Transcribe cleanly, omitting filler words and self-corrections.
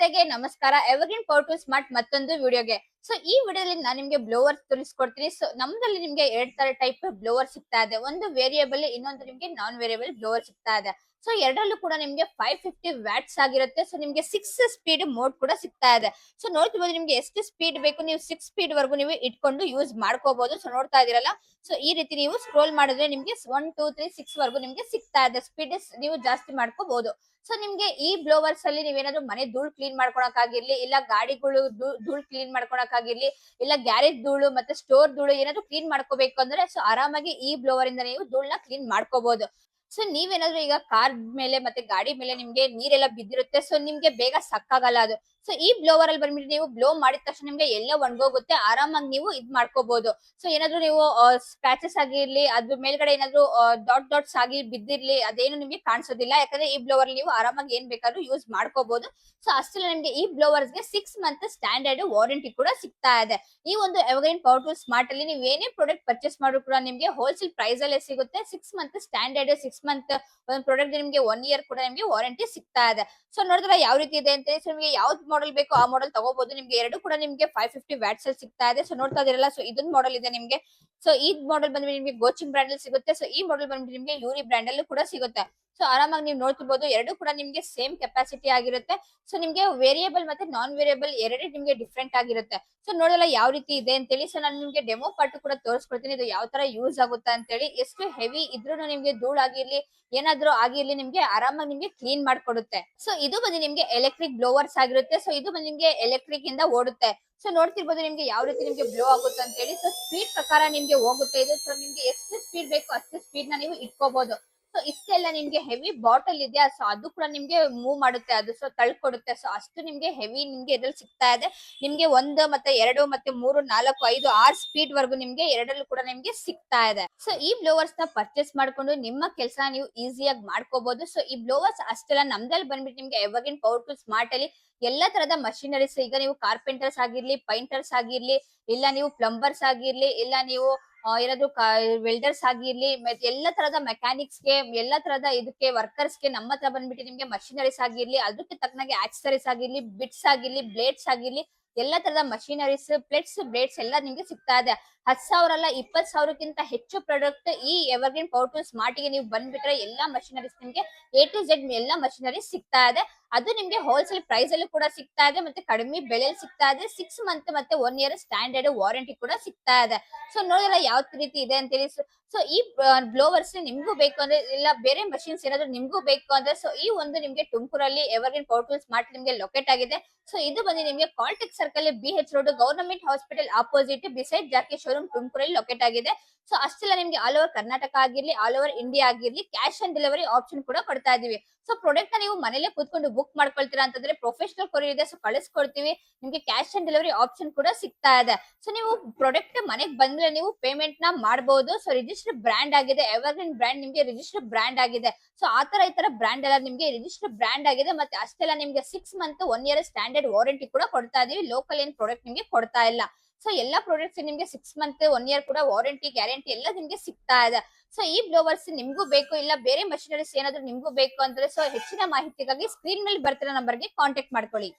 ಜನತೆಗೆ ನಮಸ್ಕಾರ. Evergreen Power Tool smart ಮತ್ತೊಂದು ವಿಡಿಯೋಗೆ. ಸೊ ಈ ವಿಡಿಯೋದಲ್ಲಿ ನಾನು ನಿಮ್ಗೆ ಬ್ಲೋವರ್ ತೋರಿಸ್ಕೊಡ್ತೀನಿ. ಸೊ ನಮ್ದಲ್ಲಿ ನಿಮ್ಗೆ ಎರಡ್ ತರ ಟೈಪ್ ಬ್ಲೋವರ್ ಸಿಗ್ತಾ ಇದೆ. ಒಂದು ವೇರಿಯಬಲ್, ಇನ್ನೊಂದು ನಿಮ್ಗೆ ನಾನ್ ವೇರಿಯಬಲ್ ಬ್ಲೋವರ್ ಸಿಗ್ತಾ ಇದೆ. ಸೊ ಎರಡರಲ್ಲೂ ಕೂಡ ನಿಮ್ಗೆ 550 ವ್ಯಾಟ್ಸ್ ಆಗಿರುತ್ತೆ. ಸೊ ನಿಮ್ಗೆ 6 ಸ್ಪೀಡ್ ಮೋಡ್ ಕೂಡ ಸಿಗ್ತಾ ಇದೆ. ಸೊ ನೋಡ್ತಿರ್ಬೋದು, ನಿಮ್ಗೆ ಎಷ್ಟು ಸ್ಪೀಡ್ ಬೇಕು ನೀವು 6 ಸ್ಪೀಡ್ ವರ್ಗು ನೀವು ಇಟ್ಕೊಂಡು ಯೂಸ್ ಮಾಡ್ಕೋಬಹುದು. ಸೊ ನೋಡ್ತಾ ಇದೀರಲ್ಲ, ಸೊ ಈ ರೀತಿ ನೀವು ಸ್ಕ್ರೋಲ್ ಮಾಡಿದ್ರೆ ನಿಮ್ಗೆ 1 2 3 6 ವರ್ಗು ನಿಮ್ಗೆ ಸಿಗ್ತಾ ಇದೆ. ಸ್ಪೀಡ್ ನೀವು ಜಾಸ್ತಿ ಮಾಡ್ಕೋಬಹುದು. ಸೊ ನಿಮ್ಗೆ ಈ ಬ್ಲೋವರ್ಸ್ ಅಲ್ಲಿ ನೀವೇನಾದ್ರು ಮನೆ ಧೂಳ್ ಕ್ಲೀನ್ ಮಾಡ್ಕೊಳಕ್ ಆಗಿರ್ಲಿ, ಇಲ್ಲ ಗಾಡಿಗಳು ಧೂಳ್ ಕ್ಲೀನ್ ಮಾಡ್ಕೊಳಕ್ ಆಗಿರ್ಲಿ, ಇಲ್ಲ ಗ್ಯಾರೇಜ್ ಧೂಳು ಮತ್ತೆ ಸ್ಟೋರ್ ಧೂಳು ಏನಾದ್ರು ಕ್ಲೀನ್ ಮಾಡ್ಕೋಬೇಕು ಅಂದ್ರೆ ಸೊ ಆರಾಮಾಗಿ ಈ ಬ್ಲೋವರ್ ಇಂದ ನೀವು ಧೂಳ್ನ ಕ್ಲೀನ್ ಮಾಡ್ಕೋಬಹುದು. ಸೊ ನೀವೇನಾದ್ರು ಈಗ ಕಾರ್ ಮೇಲೆ ಮತ್ತೆ ಗಾಡಿ ಮೇಲೆ ನಿಮ್ಗೆ ನೀರೆಲ್ಲ ಬಿದ್ದಿರುತ್ತೆ, ಸೊ ನಿಮ್ಗೆ ಬೇಗ ಸಕ್ಕಾಗಲ್ಲ ಅದು. ಸೊ ಈ ಬ್ಲೋವರ್ ಅಲ್ಲಿ ಬಂದ್ಬಿಟ್ಟು ನೀವು ಬ್ಲೋ ಮಾಡಿದ ತಕ್ಷಣ ನಿಮ್ಗೆ ಎಲ್ಲ ಒಣಗೋಗುತ್ತೆ, ಆರಾಮಾಗಿ ನೀವು ಇದ್ ಮಾಡ್ಕೋಬಹುದು. ಸೊ ಏನಾದ್ರು ನೀವು ಸ್ಕ್ರಾಚಸ್ ಆಗಿರ್ಲಿ, ಅದ್ರ ಮೇಲ್ಗಡೆ ಏನಾದ್ರು ಡಾಟ್ ಡಾಟ್ಸ್ ಆಗಿ ಬಿದ್ದಿರ್ಲಿ, ಅದೇನು ನಿಮ್ಗೆ ಕಾಣಿಸೋದಿಲ್ಲ. ಯಾಕಂದ್ರೆ ಈ ಬ್ಲೋವರ್ ನೀವು ಆರಾಮಾಗಿ ಏನ್ ಬೇಕಾದ್ರೂ ಯೂಸ್ ಮಾಡ್ಕೋಬಹುದು. ಸೊ ಅಷ್ಟೇ ನಿಮ್ಗೆ ಈ ಬ್ಲೋವರ್ಸ್ ಗೆ 6 ಮಂತ್ ಸ್ಟ್ಯಾಂಡರ್ಡ್ ವಾರಂಟಿ ಕೂಡ ಸಿಗ್ತಾ ಇದೆ. ಈ ಒಂದು ಎವರ್ಗ್ರೀನ್ ಪವರ್ ಟೂಲ್ ಸ್ಮಾರ್ಟ್ ಅಲ್ಲಿ ನೀವು ಏನೇ ಪ್ರಾಡಕ್ಟ್ ಪರ್ಚೇಸ್ ಮಾಡಿದ್ರು ಕೂಡ ನಿಮ್ಗೆ ಹೋಲ್ಸೇಲ್ ಪ್ರೈಸ್ ಅಲ್ಲೇ ಸಿಗುತ್ತೆ. 6 ಮಂತ್ ಸ್ಟ್ಯಾಂಡರ್ಡ್, 6 ಮಂತ್ ಒಂದು ಪ್ರಾಡಕ್ಟ್ ನಿಮ್ಗೆ 1 ಇಯರ್ ಕೂಡ ನಿಮ್ಗೆ ವಾರಂಟಿ ಸಿಗ್ತಾ ಇದೆ. ಸೊ ನೋಡಿದ್ರೆ ಯಾವ ರೀತಿ ಇದೆ ಅಂತ. ಸೊ ನಿಮ್ಗೆ ಯಾವ್ದು ಮಾಡೆಲ್ ಬೇಕು ಆ ಮಾಡೆಲ್ ತಗೋಬಹುದು. ನಿಮ್ಗೆ ಎರಡು ಕೂಡ ನಿಮ್ಗೆ 550 ವ್ಯಾಟ್ಸ್ ಅಲ್ಲಿ ಸಿಗ್ತಾ ಇದೆ. ಸೊ ನೋಡ್ತಾ ಇದೀರಲ್ಲ, ಸೊ ಇದೊಂದು ಮಾಡೆಲ್ ಇದೆ ನಿಮ್ಗೆ. ಸೊ ಈ ಮಾಡೆಲ್ ಬಂದ್ಬಿಟ್ಟು ನಿಮ್ಗೆ ಗೋಚಿಂಗ್ ಬ್ರ್ಯಾಂಡ್ ಅಲ್ಲಿ ಸಿಗುತ್ತೆ. ಸೊ ಈ ಮಾಡೆಲ್ ಬಂದ್ಬಿಟ್ಟು ನಿಮ್ಗೆ ಯೂರಿ ಬ್ರ್ಯಾಂಡ್ ಅಲ್ಲೂ ಕೂಡ ಸಿಗುತ್ತೆ. ಸೊ ಆರಾಮಾಗಿ ನೀವು ನೋಡ್ತಿರ್ಬೋದು, ಎರಡು ಕೂಡ ನಿಮ್ಗೆ ಸೇಮ್ ಕೆಪಾಸಿಟಿ ಆಗಿರುತ್ತೆ. ಸೊ ನಿಮ್ಗೆ ವೇರಿಯಬಲ್ ಮತ್ತೆ ನಾನ್ ವೇರಿಯಬಲ್ ಎರಡೇ ನಿಮ್ಗೆ ಡಿಫ್ರೆಂಟ್ ಆಗಿರುತ್ತೆ. ಸೊ ನೋಡಲ್ಲ ಯಾವ ರೀತಿ ಇದೆ ಅಂತೇಳಿ. ಸೊ ನಾನು ನಿಮ್ಗೆ ಡೆಮೋ ಪಾರ್ಟ್ ಕೂಡ ತೋರಿಸ್ಕೊಡ್ತೀನಿ, ಇದು ಯಾವ ತರ ಯೂಸ್ ಆಗುತ್ತೆ ಅಂತೇಳಿ. ಎಷ್ಟು ಹೆವಿ ಇದ್ರೂ ನಿಮ್ಗೆ ಧೂಳಾಗಿರ್ಲಿ ಏನಾದ್ರೂ ಆಗಿರ್ಲಿ ನಿಮ್ಗೆ ಆರಾಮಾಗಿ ನಿಮ್ಗೆ ಕ್ಲೀನ್ ಮಾಡ್ಕೊಡುತ್ತೆ. ಸೊ ಇದು ಬಂದು ನಿಮ್ಗೆ ಎಲೆಕ್ಟ್ರಿಕ್ ಬ್ಲೋವರ್ಸ್ ಆಗಿರುತ್ತೆ. ಸೊ ಇದು ಬಂದು ನಿಮ್ಗೆ ಎಲೆಕ್ಟ್ರಿಕ್ ಇಂದ ಓಡುತ್ತೆ. ಸೊ ನೋಡ್ತಿರ್ಬೋದು ನಿಮ್ಗೆ ಯಾವ ರೀತಿ ನಿಮ್ಗೆ ಬ್ಲೋ ಆಗುತ್ತೆ ಅಂತ ಹೇಳಿ. ಸೊ ಸ್ಪೀಡ್ ಪ್ರಕಾರ ನಿಮ್ಗೆ ಹೋಗುತ್ತೆ ಇದು. ಸೊ ನಿಮ್ಗೆ ಎಷ್ಟು ಸ್ಪೀಡ್ ಬೇಕು ಅಷ್ಟು ಸ್ಪೀಡ್ ನ ನೀವು ಇಟ್ಕೋಬಹುದು. ಸೊ ಇಷ್ಟೆಲ್ಲ ನಿಮ್ಗೆ ಹೆವಿ ಬಾಟಲ್ ಇದೆಯಾ, ಸೊ ಅದು ಕೂಡ ನಿಮ್ಗೆ ಮೂವ್ ಮಾಡುತ್ತೆ ಅದು. ಸೊ ತಳ್ಕೊಡುತ್ತೆ. ಸೊ ಅಷ್ಟು ನಿಮ್ಗೆ ಹೆವಿ ನಿಮ್ಗೆ ಇದ್ರಲ್ಲಿ ಸಿಗ್ತಾ ಇದೆ. ನಿಮ್ಗೆ 1 ಮತ್ತೆ 2 ಮತ್ತೆ 3 4 5 6 ಸ್ಪೀಡ್ ವರ್ಗು ನಿಮ್ಗೆ ಎರಡಲ್ಲೂ ಕೂಡ ನಿಮ್ಗೆ ಸಿಗ್ತಾ ಇದೆ. ಸೊ ಈ ಬ್ಲೋವರ್ಸ್ ನ ಪರ್ಚೇಸ್ ಮಾಡ್ಕೊಂಡು ನಿಮ್ಮ ಕೆಲಸ ನೀವು ಈಸಿಯಾಗಿ ಮಾಡ್ಕೋಬಹುದು. ಸೊ ಈ ಬ್ಲೋವರ್ಸ್ ಅಷ್ಟೆಲ್ಲ ನಮ್ದಲ್ಲಿ ಬಂದ್ಬಿಟ್ಟು ನಿಮ್ಗೆ ಎವರ್ಗ್ರೀನ್ ಪವರ್ ಟೂಲ್ ಸ್ಮಾರ್ಟ್ ಅಲ್ಲಿ ಎಲ್ಲಾ ತರದ ಮಷಿನರೀಸ್, ಈಗ ನೀವು ಕಾರ್ಪೆಂಟರ್ಸ್ ಆಗಿರ್ಲಿ, ಪೈಂಟರ್ಸ್ ಆಗಿರ್ಲಿ, ಇಲ್ಲ ನೀವು ಪ್ಲಂಬರ್ಸ್ ಆಗಿರ್ಲಿ, ಇಲ್ಲ ನೀವು ಏನಾದ್ರು ವೆಲ್ಡರ್ಸ್ ಆಗಿರ್ಲಿ, ಮತ್ತೆ ಎಲ್ಲಾ ತರದ ಮೆಕ್ಯಾನಿಕ್ಸ್ ಗೆ, ಎಲ್ಲಾ ತರದ ಇದಕ್ಕೆ ವರ್ಕರ್ಸ್ ಗೆ ನಮ್ಮ ಹತ್ರ ಬಂದ್ಬಿಟ್ಟು ನಿಮ್ಗೆ ಮಷಿನರೀಸ್ ಆಗಿರ್ಲಿ, ಅದಕ್ಕೆ ತಕ್ಕನಾಗೆ ಆಕ್ಸರೀಸ್ ಆಗಿರ್ಲಿ, ಬಿಟ್ಸ್ ಆಗಿರ್ಲಿ, ಬ್ಲೇಡ್ಸ್ ಆಗಿರ್ಲಿ, ಎಲ್ಲಾ ತರದ ಮಷಿನರೀಸ್, ಪ್ಲೇಟ್ಸ್, ಬ್ಲೇಡ್ಸ್ ಎಲ್ಲ ನಿಮ್ಗೆ ಸಿಗ್ತಾ ಇದೆ. 10,000 ಅಲ್ಲ 20,000ಕ್ಕಿಂತ ಹೆಚ್ಚು ಪ್ರಾಡಕ್ಟ್ ಈ ಎವರ್ಗ್ರೀನ್ ಪವರ್ ಟೂಲ್ ಸ್ಮಾರ್ಟ್ ಗೆ ನೀವು ಬಂದ್ಬಿಟ್ರೆ ಎಲ್ಲಾ ಮಷಿನರೀಸ್ ನಿಮ್ಗೆ A to Z ಎಲ್ಲಾ ಮಷಿನರೀಸ್ ಸಿಗ್ತಾ ಇದೆ. ಅದು ನಿಮ್ಗೆ ಹೋಲ್ಸೇಲ್ ಪ್ರೈಸ್ ಅಲ್ಲೂ ಕೂಡ ಸಿಗ್ತಾ ಇದೆ, ಮತ್ತೆ ಕಡಿಮೆ ಬೆಲೆಯಲ್ಲಿ ಸಿಗ್ತಾ ಇದೆ. 6 ಮಂತ್ ಮತ್ತೆ 1 ಇಯರ್ ಸ್ಟ್ಯಾಂಡರ್ಡ್ ವಾರಂಟಿ ಕೂಡ ಸಿಗ್ತಾ ಇದೆ. ಸೊ ನೋಡಿದ್ರೆ ಯಾವ ರೀತಿ ಇದೆ ಅಂತೇಳಿ. ಸೊ ಈ ಬ್ಲೋವರ್ಸ್ ನಿಮ್ಗೂ ಬೇಕು ಅಂದ್ರೆ, ಇಲ್ಲ ಬೇರೆ ಮಷಿನ್ಸ್ ಏನಾದ್ರು ನಿಮ್ಗೂ ಬೇಕು ಅಂದ್ರೆ, ಸೊ ಈ ಒಂದು ನಿಮ್ಗೆ ತುಮಕೂರಲ್ಲಿ ಎವರ್ಗ್ರೀನ್ ಪವರ್ ಟೂಲ್ ಸ್ಮಾರ್ಟ್ ನಿಮ್ಗೆ ಲೊಕೇಟ್ ಆಗಿದೆ. ಸೊ ಇದು ಬಂದು ನಿಮ್ಗೆ Caltex circle, BH road, government hospital opposite beside Jockey showroom, ತುಮಕೂರಲ್ಲಿ ಲೊಕೇಟ್ ಆಗಿದೆ. ಸೊ ಅಷ್ಟೆಲ್ಲ ನಿಮ್ಗೆ ಆಲ್ ಓವರ್ ಕರ್ನಾಟಕ ಆಗಿರ್ಲಿ, ಆಲ್ ಓವರ್ ಇಂಡಿಯಾ ಆಗಿರ್ಲಿ ಕ್ಯಾಶ್ ಆನ್ ಡೆಲಿವರಿ ಆಪ್ಷನ್ ಕೂಡ ಕೊಡ್ತಾ ಇದೀವಿ. ಸೊ ಪ್ರಾಡಕ್ಟ್ ನ ನೀವು ಮನೇಲೆ ಕೂತ್ಕೊಂಡು ಬುಕ್ ಮಾಡ್ಕೊಳ್ತೀರಾ ಅಂತಂದ್ರೆ ಪ್ರೊಫೆಷನಲ್ ಕೊರಿಯರ್ ಇದೆ, ಸೊ ಕಳಿಸ್ಕೊಡ್ತೀವಿ. ನಿಮ್ಗೆ ಕ್ಯಾಶ್ ಆನ್ ಡೆಲಿವರಿ ಆಪ್ಷನ್ ಕೂಡ ಸಿಗ್ತಾ ಇದೆ. ಸೊ ನೀವು ಪ್ರಾಡಕ್ಟ್ ಮನೆಗೆ ಬಂದ್ರೆ ನೀವು ಪೇಮೆಂಟ್ ನ ಮಾಡಬಹುದು. ಸೊ ರಿಜಿಸ್ಟರ್ ಬ್ರ್ಯಾಂಡ್ ಆಗಿದೆ, ಎವರ್ಗ್ರೀನ್ ಬ್ರ್ಯಾಂಡ್ ನಿಮ್ಗೆ ರಿಜಿಸ್ಟರ್ ಬ್ರ್ಯಾಂಡ್ ಆಗಿದೆ. ಸೊ ಆತರ ಈ ತರ ಬ್ರ್ಯಾಂಡ್ ಎಲ್ಲ ನಿಮ್ಗೆ ರಿಜಿಸ್ಟರ್ ಬ್ರ್ಯಾಂಡ್ ಆಗಿದೆ. ಮತ್ತೆ ಅಷ್ಟೆಲ್ಲ ನಿಮ್ಗೆ 6 ಮಂತ್ 1 ಇಯರ್ ಸ್ಟ್ಯಾಂಡರ್ಡ್ ವಾರಂಟಿ ಕೂಡ ಕೊಡ್ತಾ ಇದೀವಿ. ಲೋಕಲ್ ಏನ್ ಪ್ರಾಡಕ್ಟ್ ನಿಮ್ಗೆ ಕೊಡ್ತಾ ಇಲ್ಲ. ಸೊ ಎಲ್ಲಾ ಪ್ರಾಡಕ್ಟ್ಸ್ ನಿಮ್ಗೆ 6 ಮಂತ್ 1 ಇಯರ್ ಕೂಡ ವಾರಂಟಿ, ಗ್ಯಾರಂಟಿ ಎಲ್ಲ ನಿಮ್ಗೆ ಸಿಗ್ತಾ ಇದೆ. ಸೊ ಈ ಬ್ಲೋವರ್ಸ್ ನಿಮ್ಗೂ ಬೇಕು, ಇಲ್ಲ ಬೇರೆ ಮಷಿನರೀಸ್ ಏನಾದ್ರು ನಿಮ್ಗೂ ಬೇಕು ಅಂದ್ರೆ, ಸೊ ಹೆಚ್ಚಿನ ಮಾಹಿತಿಗಾಗಿ ಸ್ಕ್ರೀನ್ ಮೇಲೆ ಬರ್ತಿರೋ ನಂಬರ್ಗೆ ಕಾಂಟ್ಯಾಕ್ಟ್ ಮಾಡ್ಕೊಳ್ಳಿ.